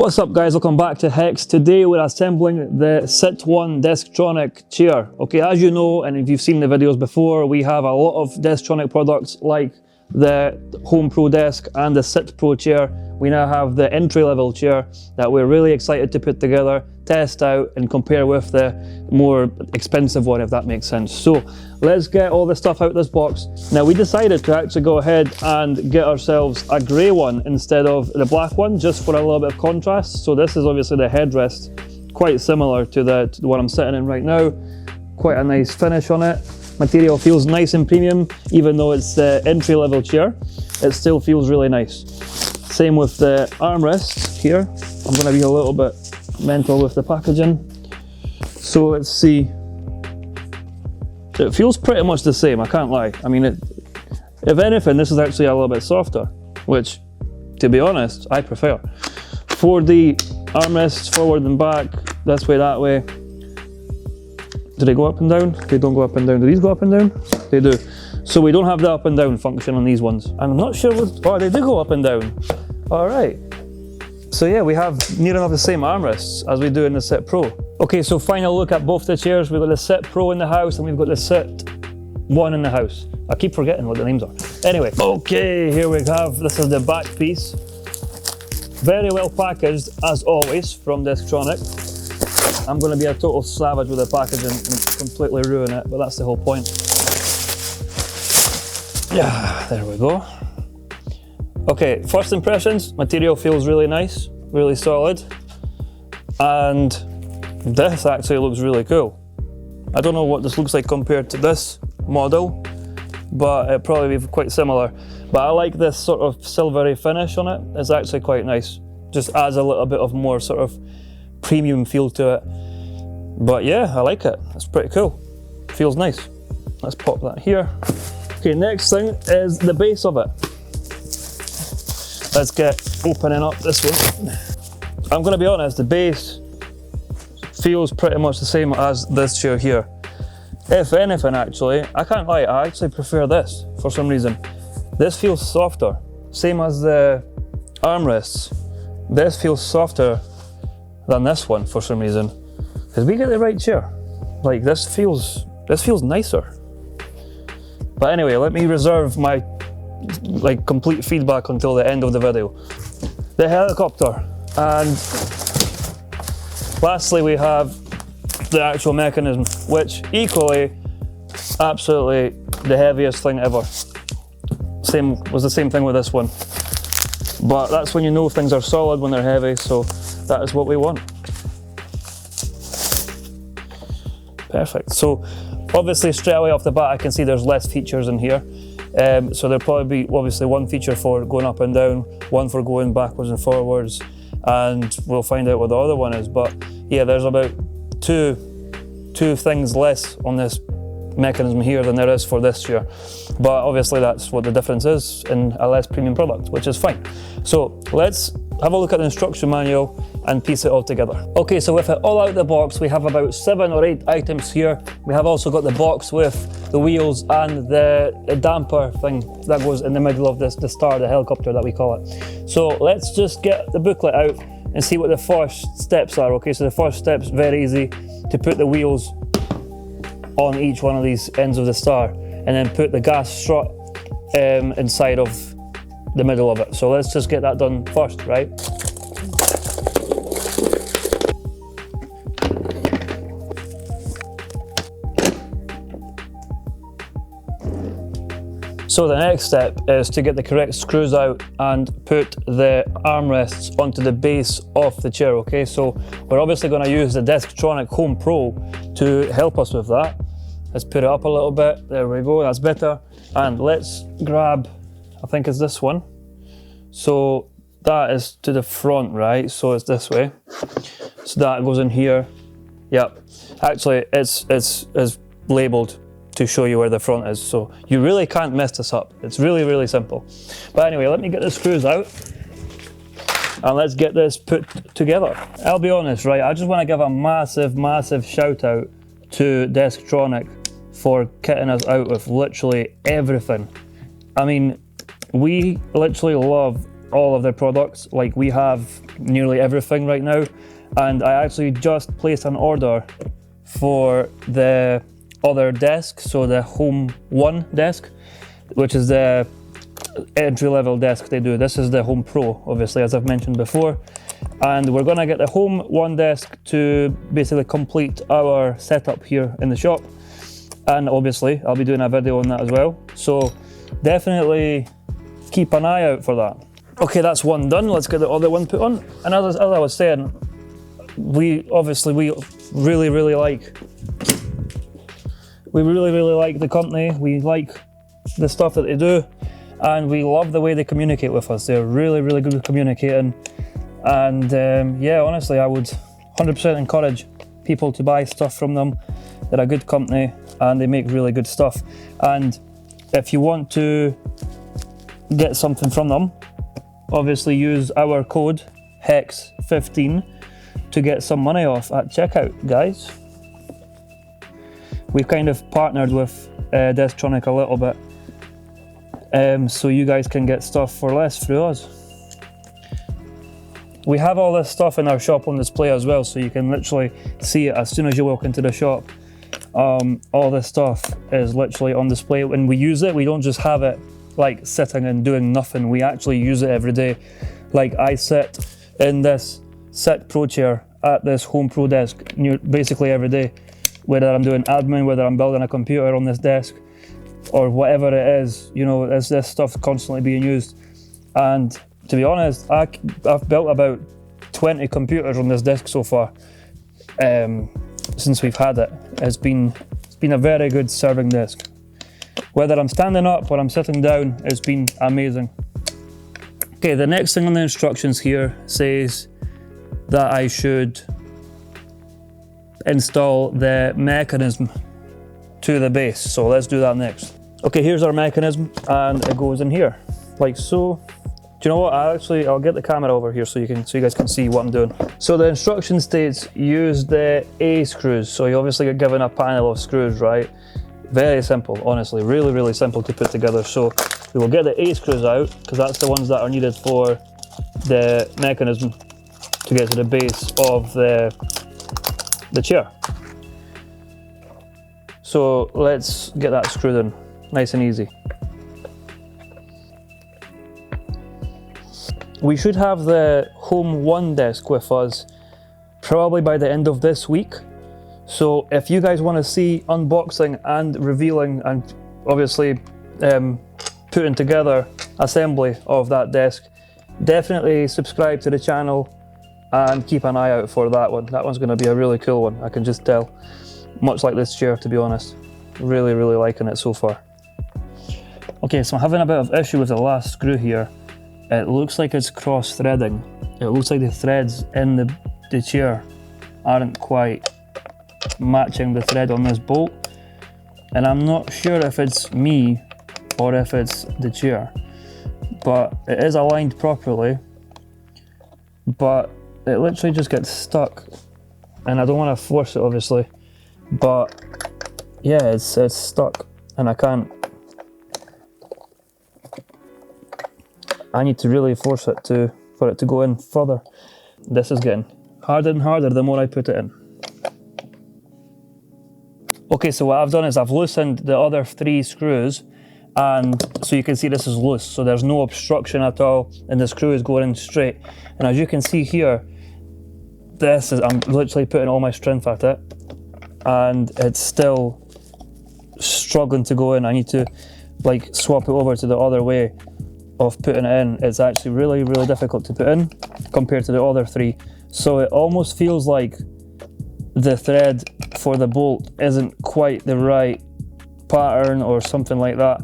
What's up guys, welcome back to Hex. Today we're assembling the SitOne Desktronic chair. Okay, as you know, and if you've seen the videos before, we have a lot of Desktronic products like the Home Pro desk and the SitPro chair. We now have the entry-level chair that we're really excited to put together, test out and compare with the more expensive one, if that makes sense. So let's get all the stuff out of this box. Now we decided to actually go ahead and get ourselves a grey one instead of the black one, just for a little bit of contrast. So this is obviously the headrest, quite similar to the one I'm sitting in right now. Quite a nice finish on it. Material feels nice and premium, even though it's the entry-level chair, it still feels really nice. Same with the armrest here. I'm going to be a little bit mental with the packaging. So let's see. It feels pretty much the same, I can't lie. I mean, if anything, this is actually a little bit softer, which, to be honest, I prefer. 4D armrests, forward and back, this way, that way. Do they go up and down? They don't go up and down. Do these go up and down? They do. So we don't have the up and down function on these ones. I'm not sure what, oh, they do go up and down. All right. So yeah, we have near enough the same armrests as we do in the SitPro. Okay, so final look at both the chairs. We've got the SitPro in the house and we've got the SitOne in the house. I keep forgetting what the names are. Anyway, okay, here we have, this is the back piece. Very well packaged, as always, from Desktronic. I'm going to be a total savage with the packaging and completely ruin it, but that's the whole point. Yeah, there we go. Okay, first impressions, material feels really nice, really solid, and this actually looks really cool. I don't know what this looks like compared to this model, but it'll probably be quite similar. But I like this sort of silvery finish on it, it's actually quite nice. Just adds a little bit of more sort of premium feel to it. But yeah, I like it, it's pretty cool. Feels nice. Let's pop that here. Okay, next thing is the base of it. Let's get opening up this one. I'm going to be honest, the base feels pretty much the same as this chair here. If anything, actually, I can't lie, I actually prefer this for some reason. This feels softer, same as the armrests. This feels softer than this one for some reason. Did we get the right chair? Like this feels nicer. But anyway, let me reserve my complete feedback until the end of the video. The helicopter, and lastly we have the actual mechanism, which equally, absolutely the heaviest thing ever. Was the same thing with this one. But that's when you know things are solid, when they're heavy, so that is what we want. Perfect. So obviously straight away off the bat I can see there's less features in here. So there'll probably be obviously one feature for going up and down, one for going backwards and forwards, and we'll find out what the other one is. But yeah, there's about two things less on this mechanism here than there is for this chair. But obviously that's what the difference is in a less premium product, which is fine. So let's have a look at the instruction manual and piece it all together. Okay, so with it all out of the box, we have about 7 or 8 items here. We have also got the box with the wheels and the damper thing that goes in the middle of this, the star, the helicopter that we call it. So let's just get the booklet out and see what the first steps are. Okay, so the first step's very easy, to put the wheels on each one of these ends of the star and then put the gas strut inside of the middle of it. So let's just get that done first, right? So the next step is to get the correct screws out and put the armrests onto the base of the chair, okay? So we're obviously going to use the Desktronic Home Pro to help us with that. Let's put it up a little bit, there we go, that's better. And let's grab, I think it's this one. So that is to the front, right? So it's this way. So that goes in here. Yep, actually it's labeled to show you where the front is, so you really can't mess this up. It's really, really simple. But anyway, let me get the screws out and let's get this put together. I'll be honest, right, I just want to give a massive, massive shout out to Desktronic for kitting us out with literally everything. I mean, we literally love all of their products. Like, we have nearly everything right now, and I actually just placed an order for the other desk, so the Home 1 desk, which is the entry-level desk they do. This is the Home Pro, obviously, as I've mentioned before, and we're gonna get the Home 1 desk to basically complete our setup here in the shop, and obviously I'll be doing a video on that as well, so definitely keep an eye out for that. Okay, that's one done. Let's get the other one put on. And as I was saying, we really like the company. We like the stuff that they do, and we love the way they communicate with us. They're really good at communicating, and yeah, honestly, I would 100% encourage people to buy stuff from them. They're a good company and they make really good stuff. And if you want to get something from them, obviously use our code HEX15 to get some money off at checkout, guys. We've kind of partnered with Desktronic a little bit, so you guys can get stuff for less through us. We have all this stuff in our shop on display as well, so you can literally see it as soon as you walk into the shop. All this stuff is literally on display. When we use it, we don't just have it like sitting and doing nothing. We actually use it every day. Like, I sit in this SitPro chair at this Home Pro desk basically every day, whether I'm doing admin, whether I'm building a computer on this desk, or whatever it is, you know, this stuff constantly being used. And to be honest, I've built about 20 computers on this desk so far since we've had it. It's been a very good serving desk. Whether I'm standing up or I'm sitting down, it's been amazing. Okay, the next thing on the instructions here says that I should install the mechanism to the base. So let's do that next. Okay, here's our mechanism, and it goes in here, like so. Do you know what? I'll get the camera over here so you guys can see what I'm doing. So the instruction states use the A screws. So you obviously get given a panel of screws, right? Very simple, honestly, really simple to put together. So we will get the A screws out, because that's the ones that are needed for the mechanism to get to the base of the chair. So let's get that screwed in, nice and easy. We should have the Home 1 desk with us probably by the end of this week. So if you guys want to see unboxing and revealing and obviously putting together assembly of that desk, definitely subscribe to the channel and keep an eye out for that one. That one's going to be a really cool one, I can just tell. Much like this chair, to be honest. Really liking it so far. Okay, so I'm having a bit of issue with the last screw here. It looks like it's cross-threading. It looks like the threads in the chair aren't quite matching the thread on this bolt. And I'm not sure if it's me or if it's the chair. But it is aligned properly. But it literally just gets stuck. And I don't want to force it, obviously. But yeah, it's stuck. And I need to really force it for it to go in further. This is getting harder and harder the more I put it in. Okay, so what I've done is I've loosened the other 3 screws, and so you can see this is loose, so there's no obstruction at all, and the screw is going in straight. And as you can see here, I'm literally putting all my strength at it, and it's still struggling to go in. I need to like swap it over to the other way of putting it in. It's actually really difficult to put in compared to the other 3. So it almost feels like the thread for the bolt isn't quite the right pattern or something like that.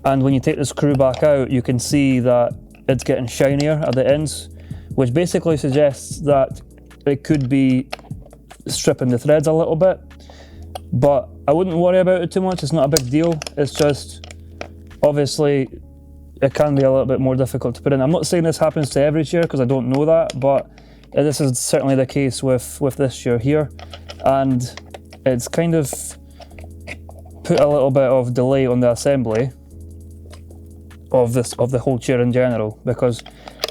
And when you take the screw back out, you can see that it's getting shinier at the ends, which basically suggests that it could be stripping the threads a little bit. But I wouldn't worry about it too much. It's not a big deal. It's just, obviously, it can be a little bit more difficult to put in. I'm not saying this happens to every chair because I don't know that, but this is certainly the case with this chair here. And it's kind of put a little bit of delay on the assembly of the whole chair in general, because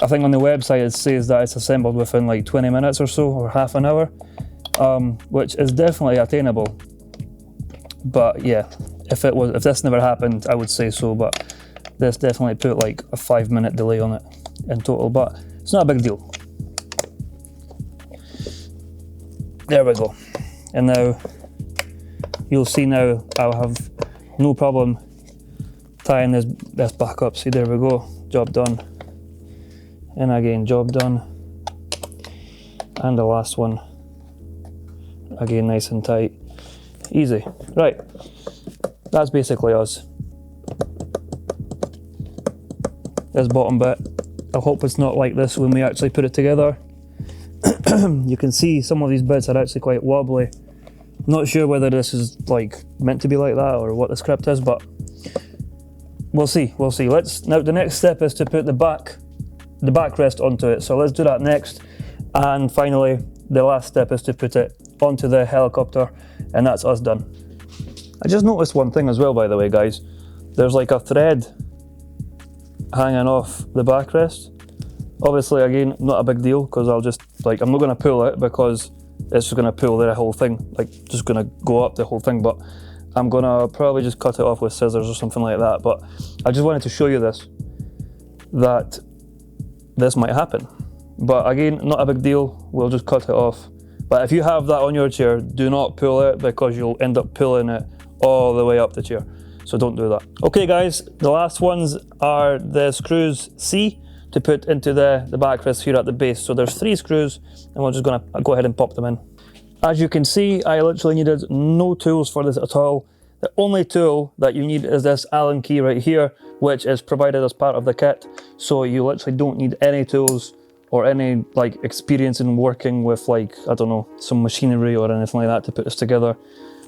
I think on the website it says that it's assembled within like 20 minutes or so, or half an hour, which is definitely attainable. But yeah, if this never happened, I would say so, but this definitely put like a 5-minute delay on it in total, but it's not a big deal. There we go. And now you'll see now I'll have no problem tying this back up. See, there we go, job done. And again, job done. And the last one, again, nice and tight. Easy. Right, that's basically us. This bottom bit, I hope it's not like this when we actually put it together. You can see some of these bits are actually quite wobbly. Not sure whether this is like meant to be like that or what the script is, but we'll see. Now the next step is to put the backrest onto it. So let's do that next. And finally, the last step is to put it onto the helicopter, and that's us done. I just noticed one thing as well, by the way, guys. There's like a thread hanging off the backrest. Obviously, again, not a big deal, because I'm not gonna pull it because it's just gonna pull the whole thing, like just gonna go up the whole thing, but I'm gonna probably just cut it off with scissors or something like that. But I just wanted to show you that this might happen. But again, not a big deal, we'll just cut it off. But if you have that on your chair, do not pull it, because you'll end up pulling it all the way up the chair. So don't do that. Okay guys, the last ones are the screws C to put into the backrest here at the base. So there's 3 screws, and we're just gonna go ahead and pop them in. As you can see, I literally needed no tools for this at all. The only tool that you need is this Allen key right here, which is provided as part of the kit. So you literally don't need any tools or any like experience in working with, like, I don't know, some machinery or anything like that to put this together.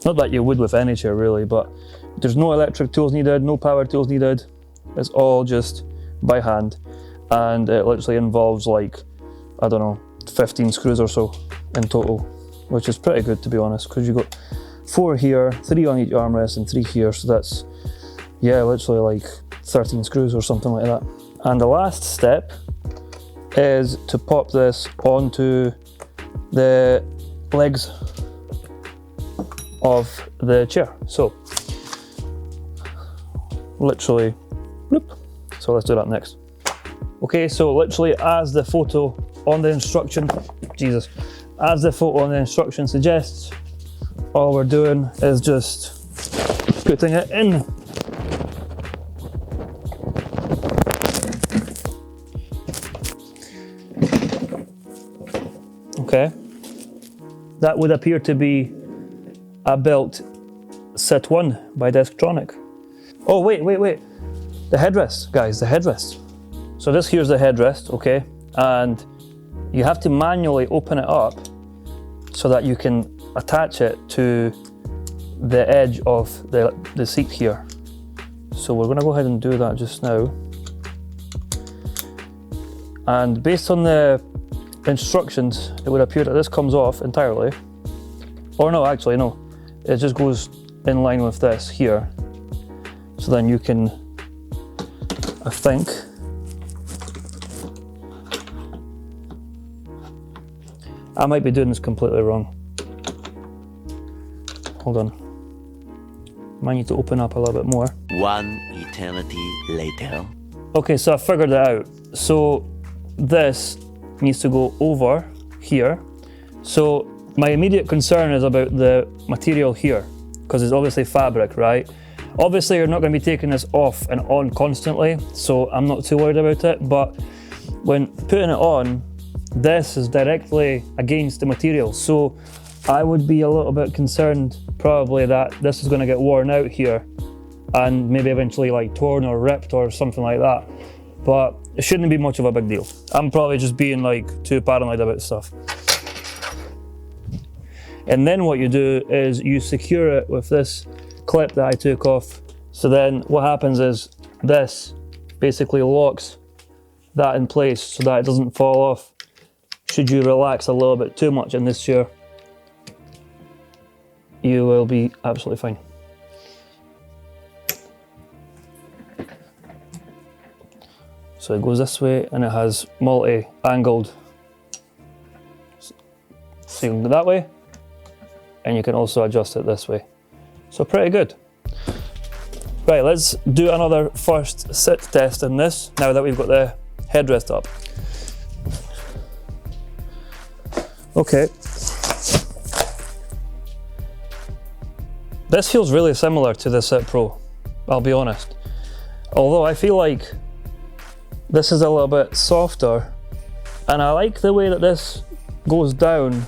Not that you would with any chair really, but there's no electric tools needed, no power tools needed. It's all just by hand. And it literally involves like, I don't know, 15 screws or so in total, which is pretty good to be honest, because you've got 4 here, 3 on each armrest and 3 here, so that's, yeah, literally like 13 screws or something like that. And the last step is to pop this onto the legs of the chair. So literally, bloop. So let's do that next. Okay, so literally as the photo on the instruction, as the photo on the instruction suggests, all we're doing is just putting it in. Okay, that would appear to be a built SitOne by Desktronic. Oh wait, the headrest, guys, the headrest. So this here's the headrest, okay, and you have to manually open it up so that you can attach it to the edge of the seat here. So we're going to go ahead and do that just now. And based on the instructions, it would appear that this comes off entirely. Or no, actually no, it just goes in line with this here. So then you can, I think, I might be doing this completely wrong. Hold on. Might need to open up a little bit more. 1 eternity later. Okay, so I figured it out. So this needs to go over here. So my immediate concern is about the material here, because it's obviously fabric, right? Obviously you're not going to be taking this off and on constantly, so I'm not too worried about it, but when putting it on, this is directly against the material, so I would be a little bit concerned probably that this is going to get worn out here and maybe eventually like torn or ripped or something like that, but it shouldn't be much of a big deal. I'm probably just being like too paranoid about stuff. And then what you do is you secure it with this clip that I took off. So then what happens is this basically locks that in place so that it doesn't fall off should you relax a little bit too much in this chair. You will be absolutely fine. So it goes this way and it has multi-angled, so you can go that way, and you can also adjust it this way. So pretty good. Right, let's do another first sit test in this, now that we've got the headrest up. Okay. This feels really similar to the SitPro, I'll be honest. Although I feel like this is a little bit softer, and I like the way that this goes down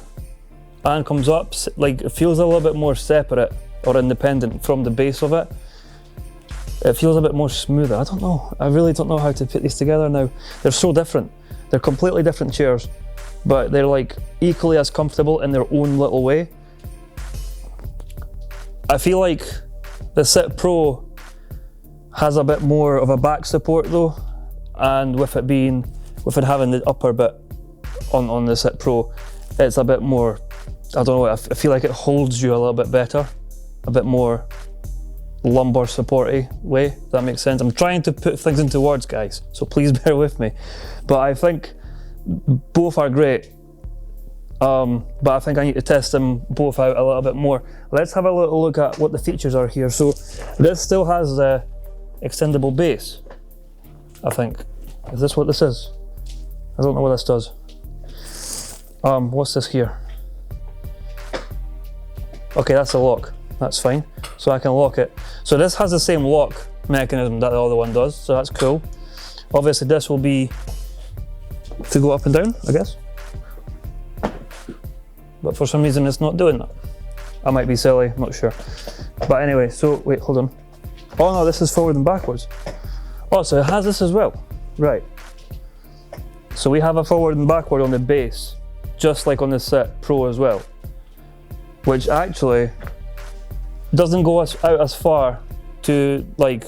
and comes up, like it feels a little bit more separate or independent from the base of it. It feels a bit more smoother. I don't know, I really don't know how to put these together now. They're so different. They're completely different chairs, but they're like equally as comfortable in their own little way. I feel like the SitPro has a bit more of a back support though, and with it having the upper bit on the SitPro, it's a bit more, I don't know, I feel like it holds you a little bit better, a bit more lumbar supporty way, if that makes sense. I'm trying to put things into words, guys, so please bear with me. But I think both are great. But I think I need to test them both out a little bit more. Let's have a little look at what the features are here. So this still has the extendable base, I think. Is this what this is? I don't know what this does. What's this here? Okay, that's a lock. That's fine. So I can lock it. So this has the same lock mechanism that the other one does, so that's cool. Obviously this will be to go up and down, I guess. But for some reason it's not doing that. I might be silly, I'm not sure. But anyway, so wait, hold on. Oh no, this is forward and backwards. Oh, so it has this as well. Right. So we have a forward and backward on the base, just like on the SitPro as well. Which actually doesn't go out as far to like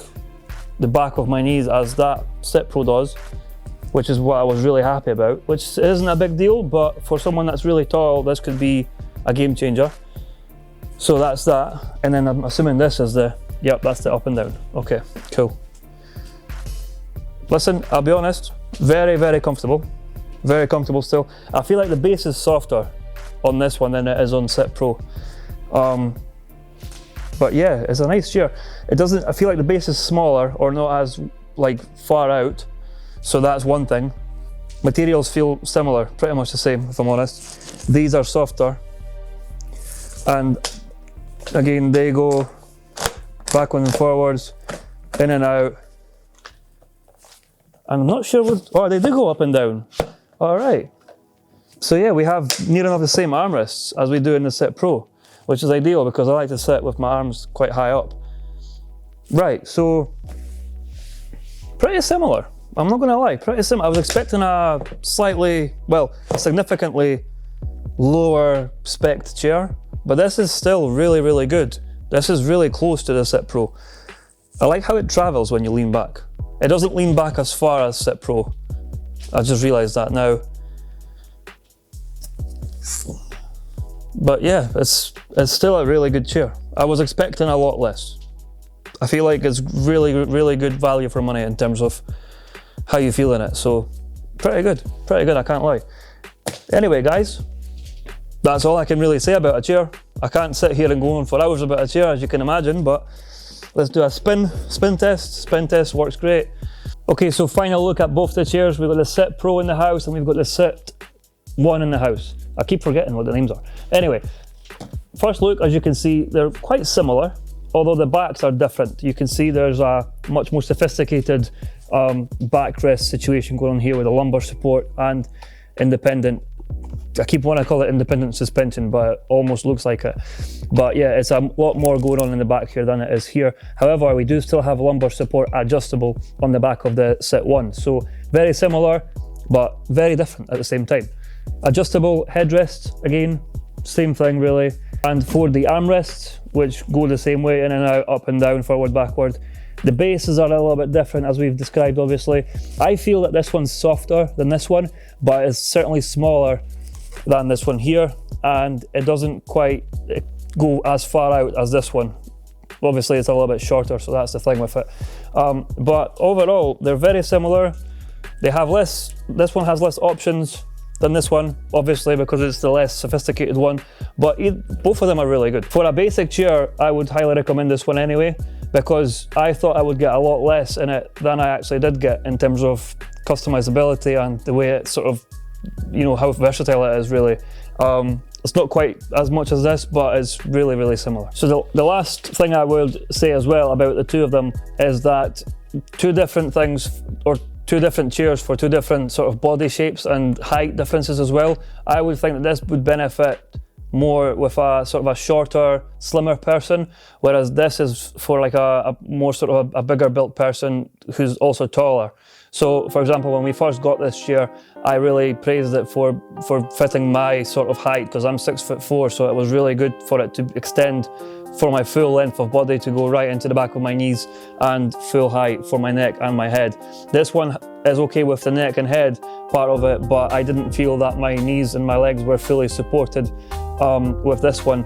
the back of my knees as that SitPro does, which is what I was really happy about, which isn't a big deal, but for someone that's really tall, this could be a game changer. So that's that, and then I'm assuming this is the, yep, that's the up and down. Okay, cool. Listen, I'll be honest, very, very comfortable. Very comfortable still. I feel like the base is softer on this one than it is on SitPro. But yeah, it's a nice chair. It doesn't, I feel like the base is smaller or not as like far out. So that's one thing. Materials feel similar, pretty much the same if I'm honest. These are softer. And again, they go backwards and forwards, in and out. I'm not sure what, oh, they do go up and down. All right. So yeah, we have near enough the same armrests as we do in the SitPro, which is ideal because I like to sit with my arms quite high up. Right, so pretty similar. I'm not gonna lie, pretty similar. I was expecting a slightly, well, significantly lower spec'd chair, but this is still really, really good. This is really close to the SitPro. I like how it travels when you lean back. It doesn't lean back as far as SitPro. I just realized that now. But yeah, it's still a really good chair. I was expecting a lot less. I feel like it's really, really good value for money in terms of how you feel in it. So pretty good, I can't lie. Anyway guys, that's all I can really say about a chair. I can't sit here and go on for hours about a chair, as you can imagine, but let's do a spin test. Spin test works great. Okay, so final look at both the chairs. We've got the SitPro in the house and we've got the SitOne in the house. I keep forgetting what the names are. Anyway, first look, as you can see, they're quite similar, although the backs are different. You can see there's a much more sophisticated backrest situation going on here with a lumbar support and independent, I keep wanting to call it independent suspension, but it almost looks like it. But yeah, it's a lot more going on in the back here than it is here. However, we do still have lumbar support adjustable on the back of the SitOne. So very similar, but very different at the same time. Adjustable headrest, again, same thing really. And for the armrests, which go the same way, in and out, up and down, forward, backward, the bases are a little bit different as we've described, obviously. I feel that this one's softer than this one, but it's certainly smaller than this one here, and it doesn't quite go as far out as this one. Obviously it's a little bit shorter, so that's the thing with it. But overall, they're very similar. They have less, this one has less options than this one, obviously, because it's the less sophisticated one, but both of them are really good. For a basic chair, I would highly recommend this one anyway, because I thought I would get a lot less in it than I actually did get in terms of customizability and the way it sort of, you know, how versatile it is really. It's not quite as much as this, but it's really, really similar. So the last thing I would say as well about the two of them is that two different things, or two different chairs for two different sort of body shapes and height differences as well. I would think that this would benefit more with a sort of a shorter, slimmer person, whereas this is for like a more sort of a bigger built person who's also taller. So for example, when we first got this chair, I really praised it for fitting my sort of height, because I'm 6'4", so it was really good for it to extend for my full length of body to go right into the back of my knees, and full height for my neck and my head. This one is okay with the neck and head part of it, but I didn't feel that my knees and my legs were fully supported with this one,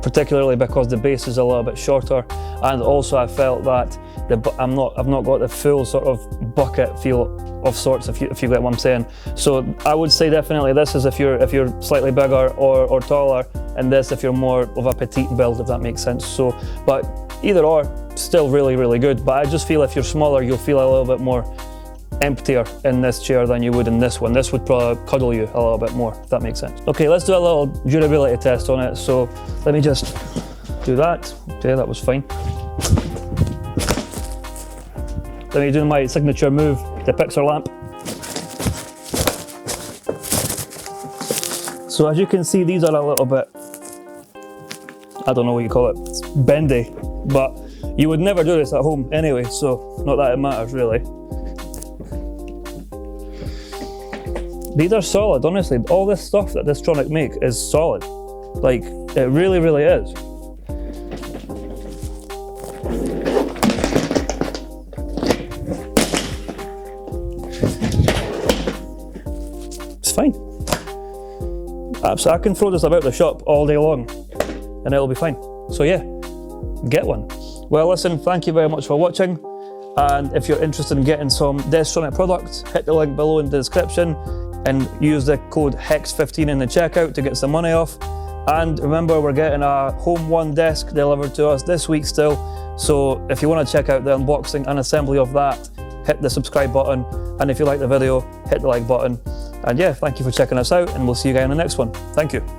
particularly because the base is a little bit shorter, and also I felt that I've not got the full sort of bucket feel of sorts, if you get what I'm saying. So I would say definitely this is if you're slightly bigger or taller, and this if you're more of a petite build, if that makes sense. So, but either or, still really, really good. But I just feel if you're smaller, you'll feel a little bit more emptier in this chair than you would in this one. This would probably cuddle you a little bit more, if that makes sense. Okay, let's do a little durability test on it. So let me just do that. Okay, that was fine. Let me do my signature move, the Pixar lamp. So as you can see, these are a little bit, I don't know what you call it, it's bendy, but you would never do this at home anyway, so not that it matters really. These are solid, honestly. All this stuff that Desktronic make is solid. Like, it really, really is. It's fine. So I can throw this about the shop all day long and it'll be fine. So yeah, get one. Well listen, thank you very much for watching. And if you're interested in getting some Desktronic products, hit the link below in the description and use the code HEX15 in the checkout to get some money off. And remember, we're getting a Home 1 desk delivered to us this week still. So if you want to check out the unboxing and assembly of that, hit the subscribe button. And if you like the video, hit the like button. And yeah, thank you for checking us out, and we'll see you guys in the next one. Thank you.